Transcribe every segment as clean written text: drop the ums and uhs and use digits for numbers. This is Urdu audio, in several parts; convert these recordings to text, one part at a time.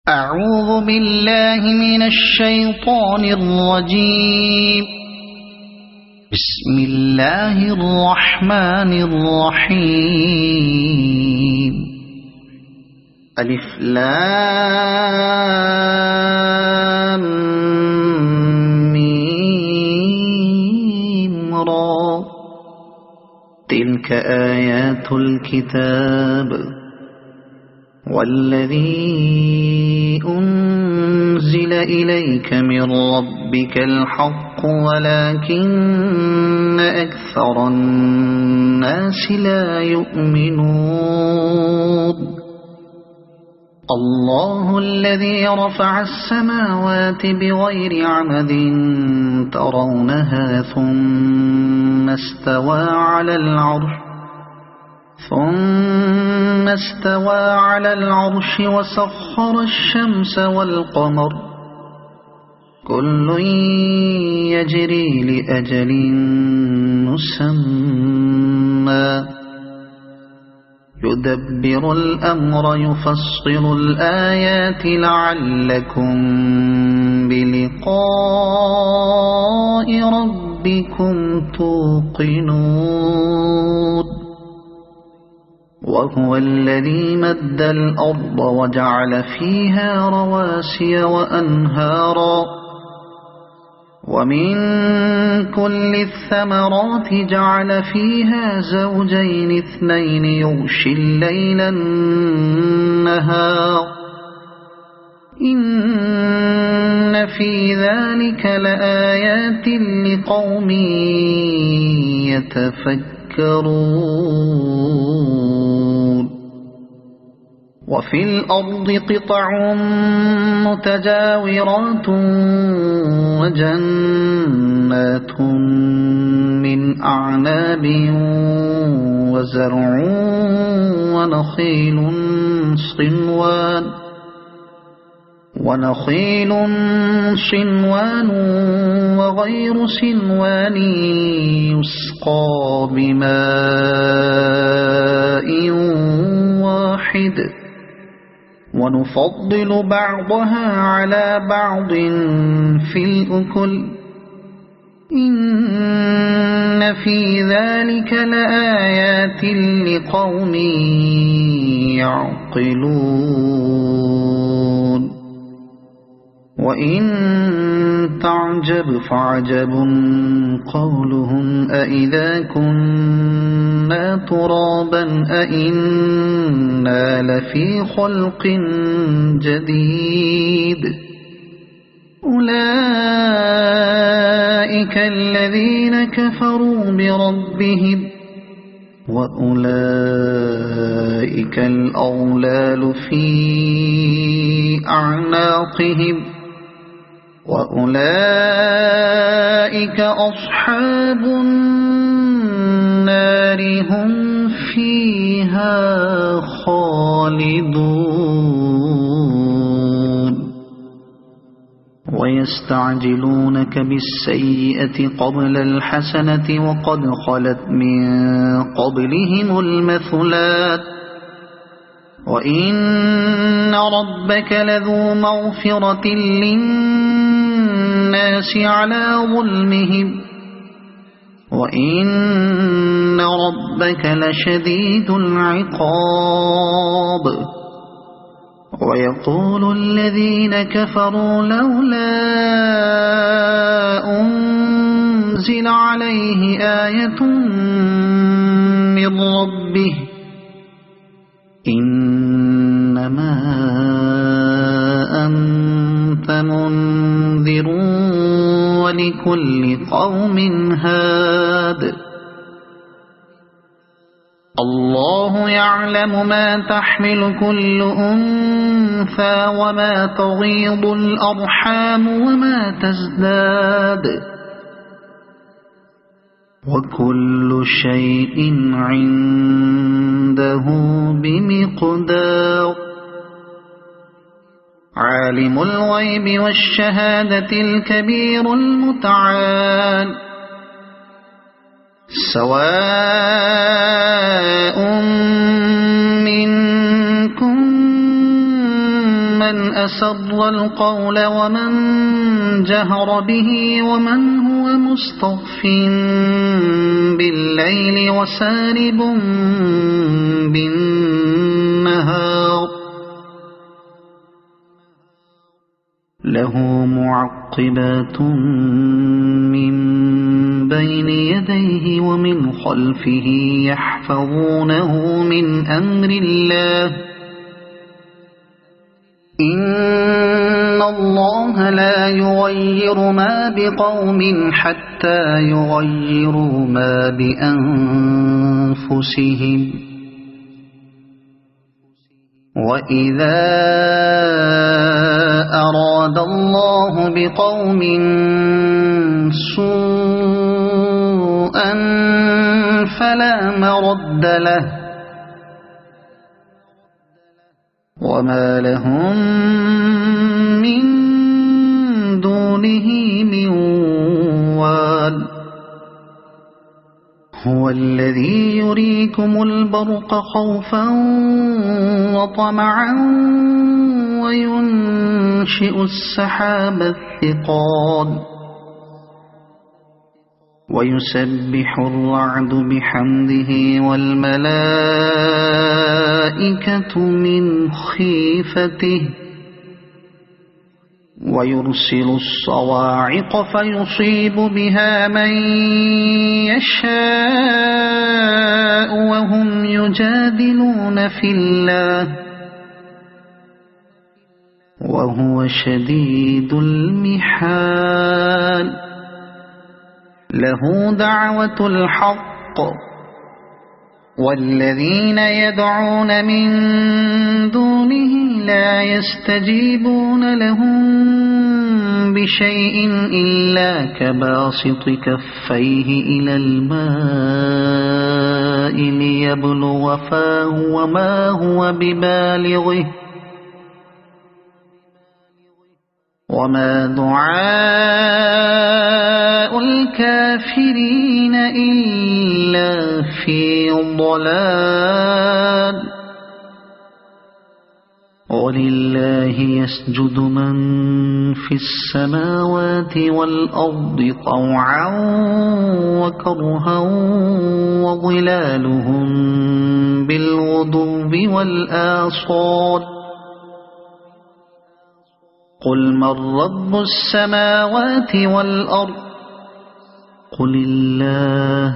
أعوذ بالله من الشيطان الرجيم. بسم الله الرحمن الرحيم. ألف لام ميم را. تلك آيات الكتاب والذي أنزل إليك من ربك الحق ولكن أكثر الناس لا يؤمنون. الله الذي رفع السماوات بغير عمد ترونها ثم استوى على العرش وسخر الشمس والقمر كل يجري لأجل مسمى يدبر الأمر يفصل الآيات لعلكم بلقاء ربكم توقنون. وهو الذي مد الأرض وجعل فيها رواسي وأنهارا ومن كل الثمرات جعل فيها زوجين اثنين يغشي الليل النهار إن في ذلك لآيات لقوم يتفكرون. وفي الأرض قطع متجاورات وجنات من أعناب وزرع ونخيل صنوان وغير صنوان يسقى بماء واحد ونفضل بعضها على بعض في الأكل إن في ذلك لآيات لقوم يعقلون. وإن تعجب فعجب قولهم أإذا كنا ترابا أإنا لفي خلق جديد أولئك الذين كفروا بربهم وأولئك الأغلال في أعناقهم وأولئك أصحاب النار هم فيها خالدون. ويستعجلونك بالسيئة قبل الحسنة وقد خلت من قبلهم المثلات وإن ربك لذو مغفرة للناس على ظلمهم وإن ربك لشديد العقاب. ويقول الذين كفروا لولا أنزل عليه آية من ربه إنما أنت منذر ولكل قوم هاد. الله يعلم ما تحمل كل أنثى وما تغيض الأرحام وما تزداد وكل شيء عنده بمقدار. عالم الغيب والشهادة الكبير المتعال سواء منكم من أسر القول ومن جهر به ومن هو مستخف بالليل وسارب بالنهار له معقبات من بين يديه ومن خلفه يحفظونه من أمر الله إن الله لا يغير ما بقوم حتى يغيروا ما بأنفسهم وإذا أراد الله بقوم سوءا فلا مرد له وما لهم من دونه من وال هو الذي يريكم البرق خوفا وطمعا وينشئ السحاب الثقال ويسبح الرعد بحمده والملائكة من خيفته ويرسل الصواعق فيصيب بها من يشاء وهم يجادلون في الله وهو شديد المحال له دعوة الحق والذين يدعون من دونه لا يستجيبون لهم بشيء إلا كباسط كفيه إلى الماء ليبلغ فاه وما هو ببالغه وما دعاء الكافرين إلا في ضلال ولله يسجد من في السماوات والأرض طوعا وكرها وظلالهم بالغدو والآصال قل من رب السماوات والأرض قل الله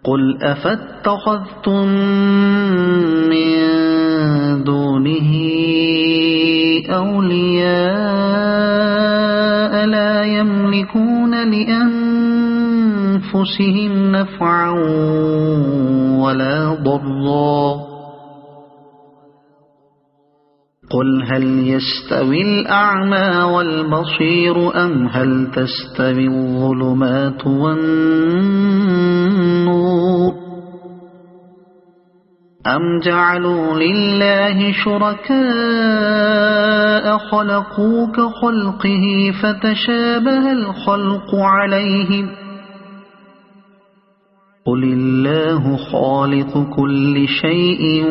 قل أفاتخذتم من دونه أولياء لا يملكون لأنفسهم نفعا ولا ضرا قل هل يستوي الأعمى والبصير أم هل تستوي الظلمات والنور أم جعلوا لله شركاء خلقوا كخلقه فتشابه الخلق عليهم قل الله خالق كل شيء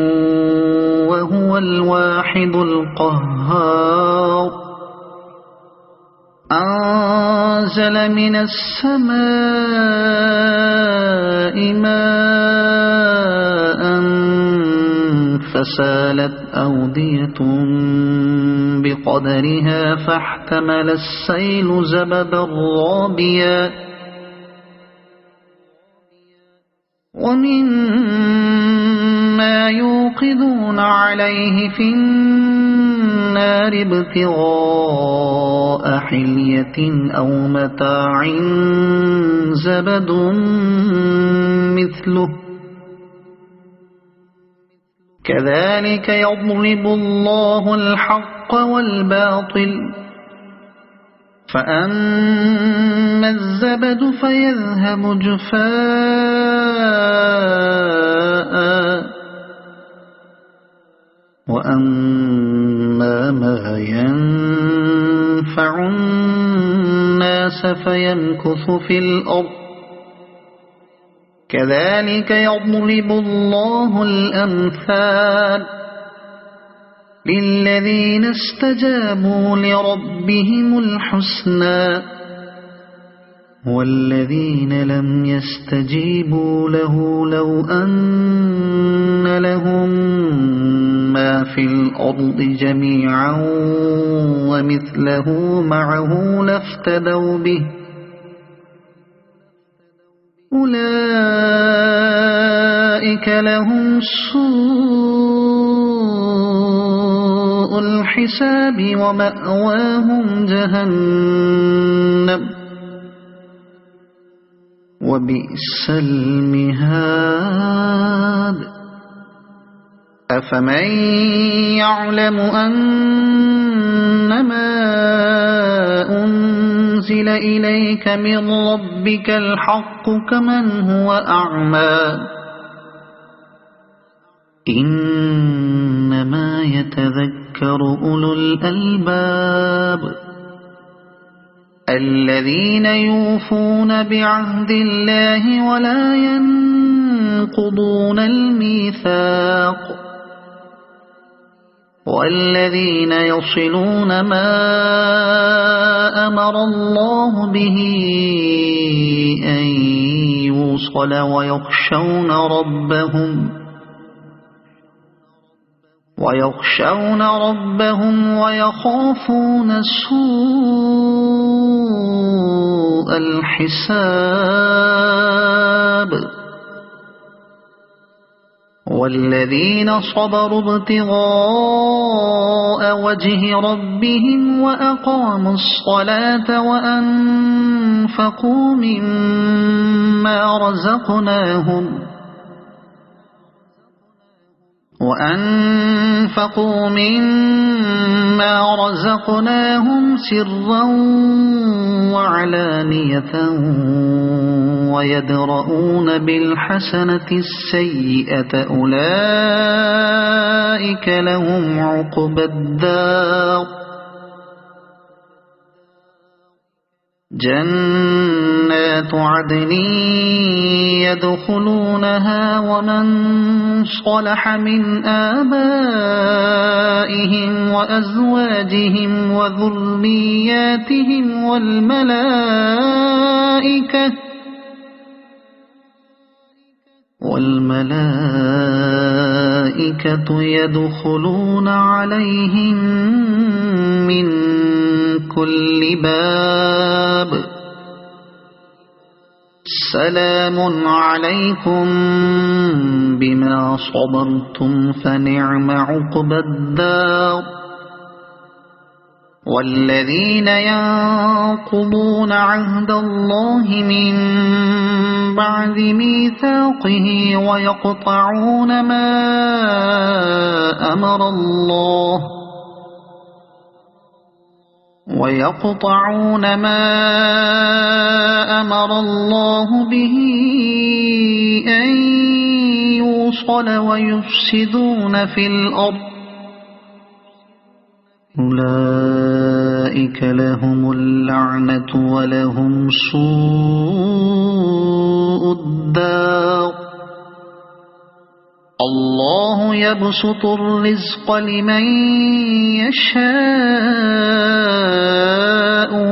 وهو الواحد القهار أنزل من السماء ماء فسالت أودية بقدرها فاحتمل السيل زبدا رابيا ومما يوقدون عليه في النار ابتغاء حلية أو متاع زبد مثله كذلك يضرب الله الحق والباطل فأما الزبد فيذهب جفاء وأما ما ينفع الناس فيمكث في الأرض كذلك يضرب الله الأمثال للذين استجابوا لربهم الحسنى والذين لم يستجيبوا له لو أن لهم ما في الأرض جميعا ومثله معه لافتدوا به أولئك لهم سوء الحساب ومأواهم جهنم وبئس المهاد أفمن يعلم أنما أنزل إليك من ربك الحق كمن هو أعمى إنما يتذكر أولو الألباب الذين يوفون بعهد الله ولا ينقضون الميثاق والذين يصلون ما أمر الله به أن يوصل ويخشون ربهم ويخافون سوء الحساب والذين صبروا ابتغاء وجه ربهم وأقاموا الصلاة وأنفقوا مما رزقناهم سرا وعلانية ويدرؤون بالحسنة السيئة أولئك لهم عقبى الدار جنات عدن يدخلونها ومن صلح من آبائهم وأزواجهم وذرياتهم والملائكة يدخلون عليهم من كل باب سلام عليكم بما صبرتم فنعم عقبى الدار والذين ينقضون عهد الله من بعد ميثاقه ويقطعون ما أمر الله به أن يوصل ويفسدون في الأرض أولئك لهم اللعنة ولهم سوء الدار الله يبسط الرزق لمن يشاء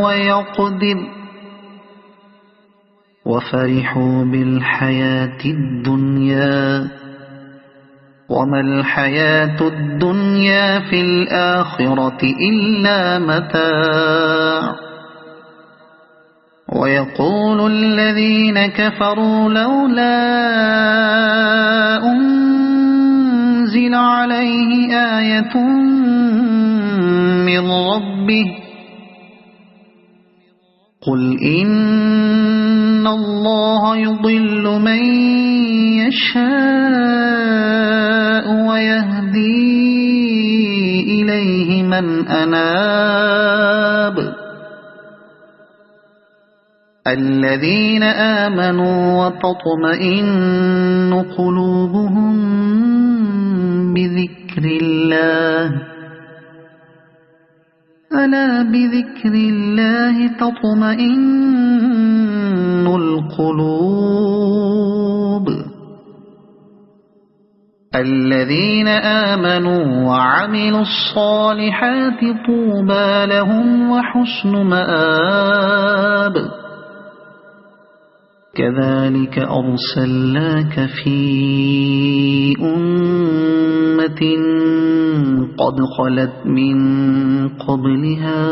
ويقدر وفرحوا بالحياة الدنيا وما الحياة الدنيا في الآخرة إلا متاع ويقول الذين كفروا لولا أنزل عليه آية من ربه قل إن الله يضل من يشاء ويهدي إليه من أناب الذين آمنوا وتطمئن قلوبهم بذكر الله ألا بذكر الله تطمئن القلوب الذين آمنوا وعملوا الصالحات طوبى لهم وحسن مآب كذلك أرسلناك في أمة قد خلت من قبلها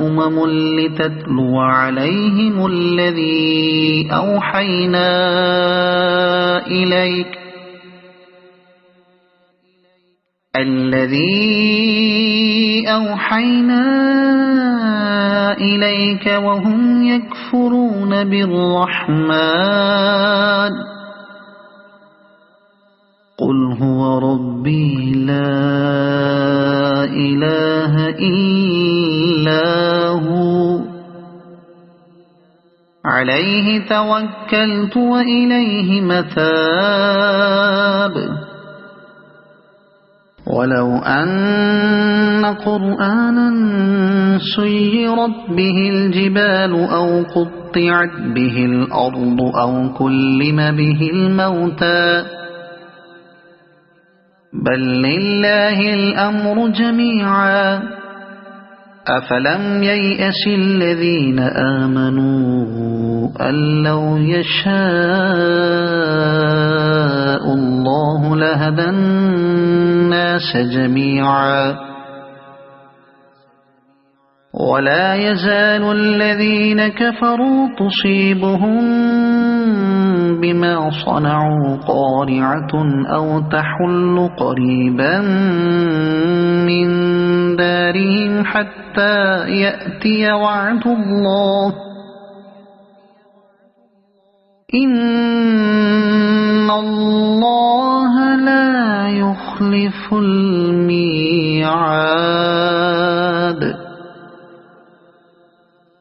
أمم لتتلو عليهم الذي أوحينا إليك وهم يكفرون بالرحمن قل هو ربي لا إله إلا هو عليه توكلت وإليه متاب ولو أن قرآنا سيرت به الجبال أو قطعت به الأرض أو كلم به الموتى بل لله الأمر جميعا أفلم ييأس الذين آمنوا أن لو يشاء الله لهدى الناس جميعا ولا يزال الذين كفروا تصيبهم بما صنعوا قارعة أو تحل قريبا من دارهم حتى يأتي وعد الله إن الله لا يخلف الميعاد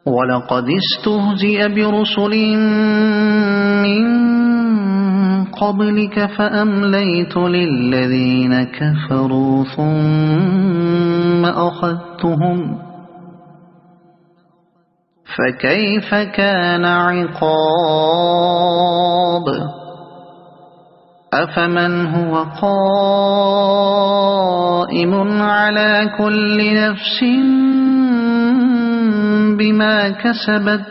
ولقد استهزئ برسل من قبلك فأمليت للذين كفروا ثم أخذتهم فكيف كان عقاب أفمن هو قائم على كل نفس بما كسبت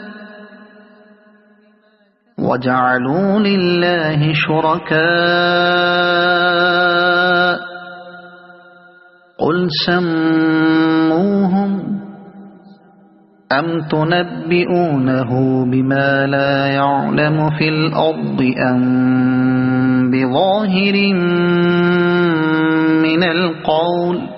وجعلوا لله شركاء قل سموهم أم تنبئونه بما لا يعلم في الأرض أم بظاهر من القول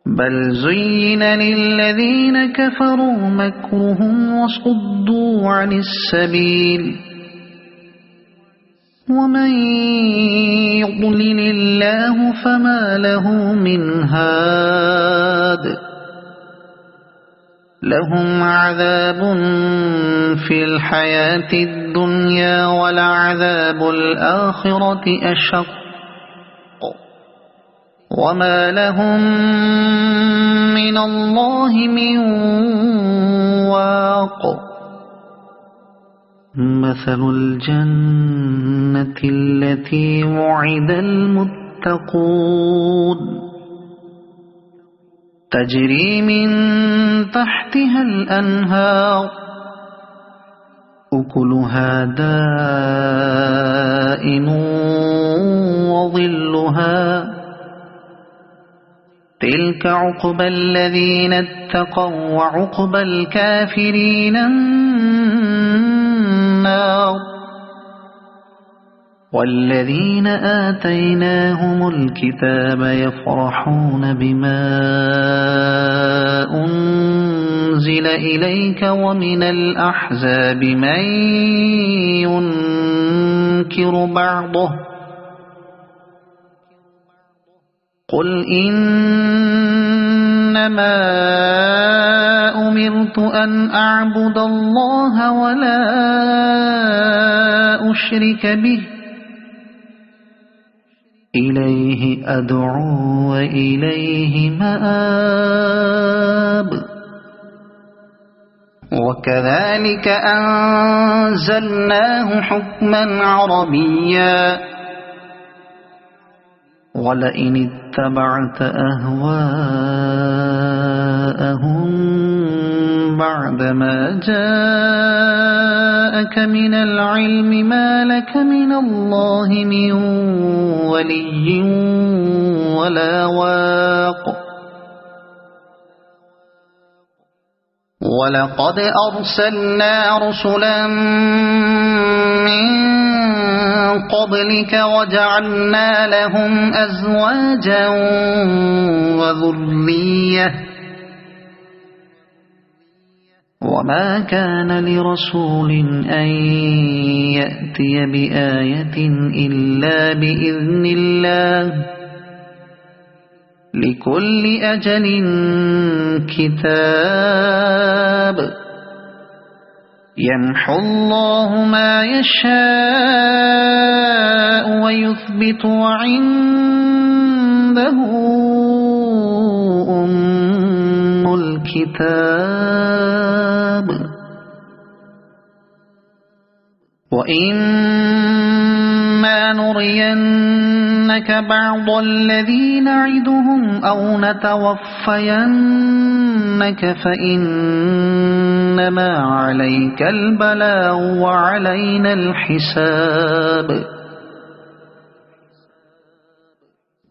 بل زين للذين كفروا مكرهم وصدوا عن السبيل ومن يضلل الله فما له من هاد لهم عذاب في الحياة الدنيا ولعذاب الآخرة أشق وما لهم من الله من واق مثل الجنة التي وعد المتقون تجري من تحتها الأنهار أكلها دائم وظلها تلك عقبى الذين اتقوا وعقبى الكافرين النار والذين آتيناهم الكتاب يفرحون بما أنزل إليك ومن الأحزاب من ينكر بعضه قل إنما أمرت أن أعبد الله ولا أشرك به إليه أدعو وإليه مآب وكذلك أنزلناه حكما عربيا ولئن اتبعت أهواءهم بعدما جاءك من العلم ما لك من الله من ولي ولا واق ولقد أرسلنا رسلا من قبلك وجعلنا لهم أزواجا وذرية وما كان لرسول أن يأتي بآية إلا بإذن الله لكل أجل كتاب يمحو الله ما يشاء ويثبت وعنده أم الكتاب وإما نرينك بعض الذي نعدهم أو نتوفينك فإنما عليك البلاغ وعلينا الحساب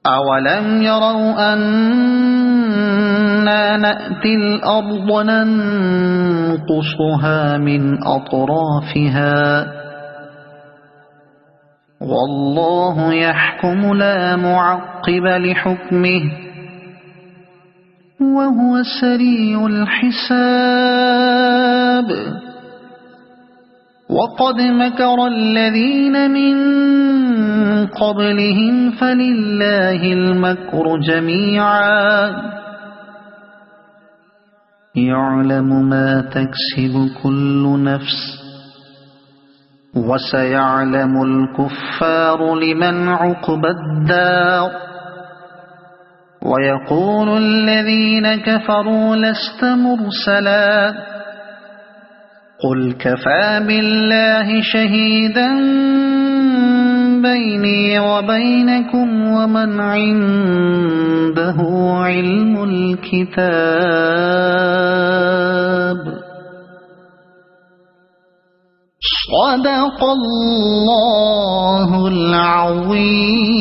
أولم يروا أنا نأتي الأرض ننقصها من أطرافها والله يحكم لا معقب لحكمه وهو سريع الحساب وقد مكر الذين من قبلهم فلله المكر جميعا يعلم ما تكسب كل نفس وسيعلم الكفار لمن عقبى الدار ويقول الذين كفروا لست مرسلا قل كفى بالله شهيدا بيني وبينكم ومن عنده علم الكتاب صدق الله العظيم.